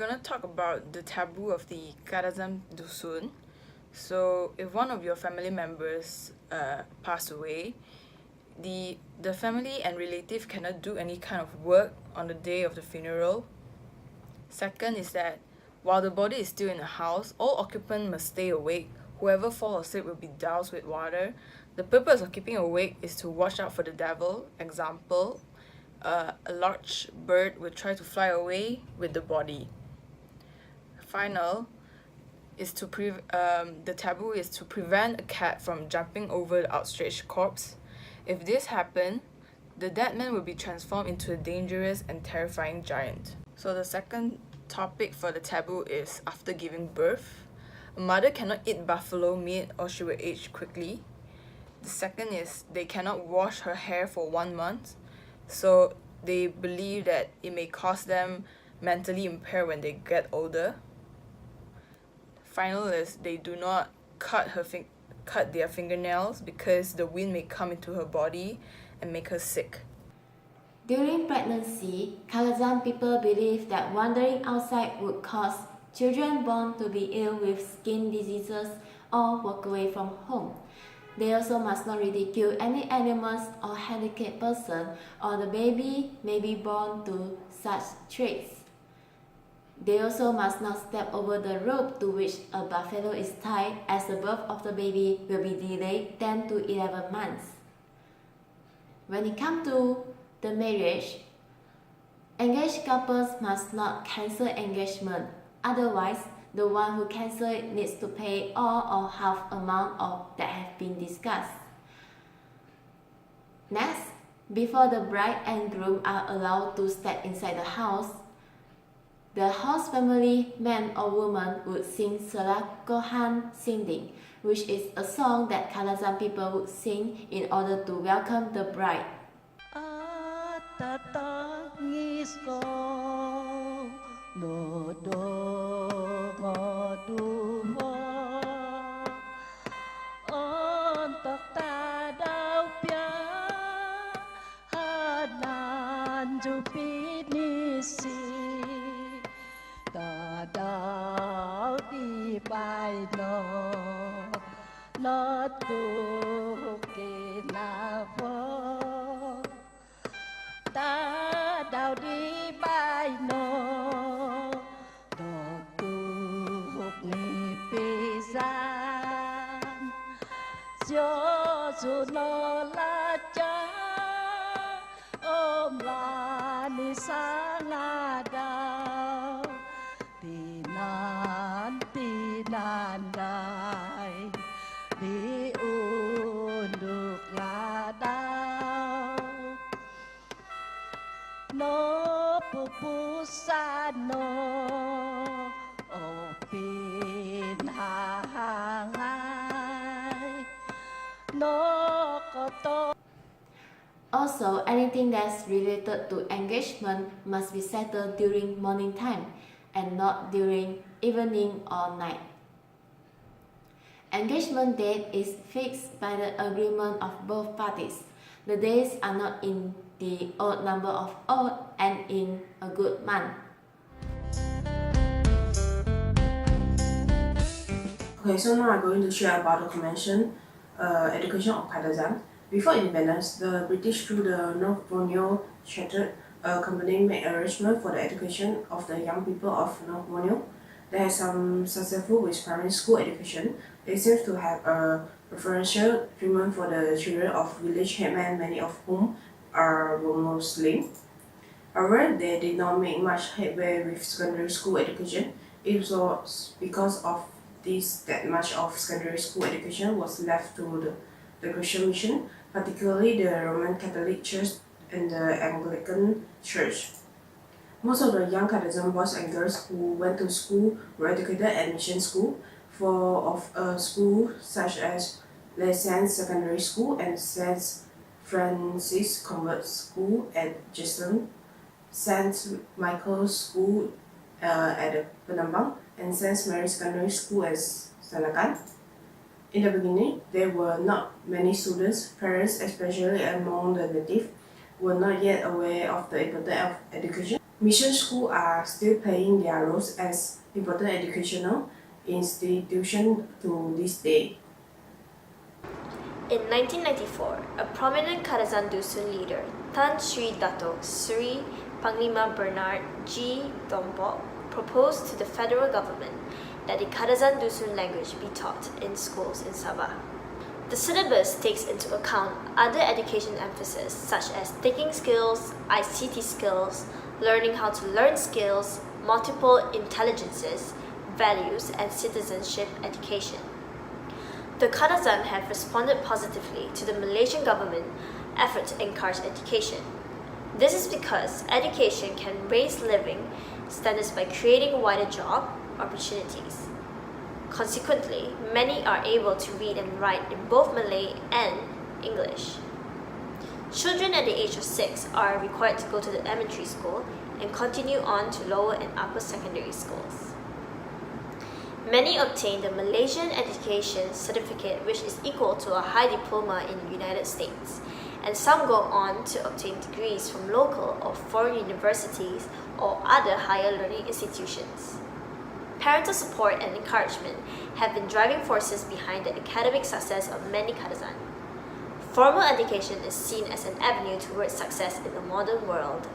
gonna talk about the taboo of the Kadazan Dusun. So, if one of your family members pass away, the family and relative cannot do any kind of work on the day of the funeral. Second is that while the body is still in the house, all occupants must stay awake. Whoever falls asleep will be doused with water. The purpose of keeping awake is to watch out for the devil. Example, a large bird will try to fly away with the body. Final is the taboo is to prevent a cat from jumping over the outstretched corpse. If this happens, the dead man will be transformed into a dangerous and terrifying giant. So the second topic for the taboo is after giving birth. A mother cannot eat buffalo meat or she will age quickly. The second is they cannot wash her hair for 1 month. So they believe that it may cause them mentally impaired when they get older. Final is they do not cut their fingernails because the wind may come into her body and make her sick. During pregnancy, Kadazan people believe that wandering outside would cause children born to be ill with skin diseases or walk away from home. They also must not ridicule any animals or handicapped person, or the baby may be born to such traits. They also must not step over the rope to which a buffalo is tied, as the birth of the baby will be delayed 10 to 11 months. When it comes to the marriage, engaged couples must not cancel engagement. Otherwise, the one who cancels it needs to pay all or half amount of that have been discussed. Next, before the bride and groom are allowed to step inside the house, the host family, man or woman, would sing Selakohan Sinding, which is a song that Kadazan people would sing in order to welcome the bride. Also, anything that's related to engagement must be settled during morning time and not during evening or night. Engagement date is fixed by the agreement of both parties. The days are not in the odd number of odd and in a good month. Okay, so now I'm going to share about the convention education of Kadazan. Before independence, the British through the North Borneo Chartered Company made arrangement for the education of the young people of North Borneo. They had some successful with primary school education. They seem to have a preferential treatment for the children of village headmen, many of whom were Muslim. However, they did not make much headway with secondary school education. It was because of this that much of secondary school education was left to the Christian mission, particularly the Roman Catholic Church and the Anglican Church. Most of the young Kadazan boys and girls who went to school were educated at mission school, for schools such as Les Saints Secondary School and Saint Francis Convent School at Jerusalem, Saint Michael's School at Penambang, and Saint Mary's Secondary School at Sanakan. In the beginning, there were not many students. Parents, especially among the native, were not yet aware of the importance of education. Mission schools are still playing their roles as important educational institutions to this day. In 1994, a prominent Kadazan Dusun leader, Tan Sri Dato Sri Panglima Bernard G. Dombok, proposed to the federal government that the Kadazan Dusun language be taught in schools in Sabah. The syllabus takes into account other education emphases such as thinking skills, ICT skills, learning how to learn skills, multiple intelligences, values, and citizenship education. The Kadazan have responded positively to the Malaysian government effort to encourage education. This is because education can raise living standards by creating wider job opportunities. Consequently, many are able to read and write in both Malay and English. Children at the age of 6 are required to go to the elementary school and continue on to lower and upper secondary schools. Many obtain the Malaysian Education Certificate, which is equal to a high diploma in the United States, and some go on to obtain degrees from local or foreign universities or other higher learning institutions. Parental support and encouragement have been driving forces behind the academic success of many Kadazan. Formal education is seen as an avenue towards success in the modern world.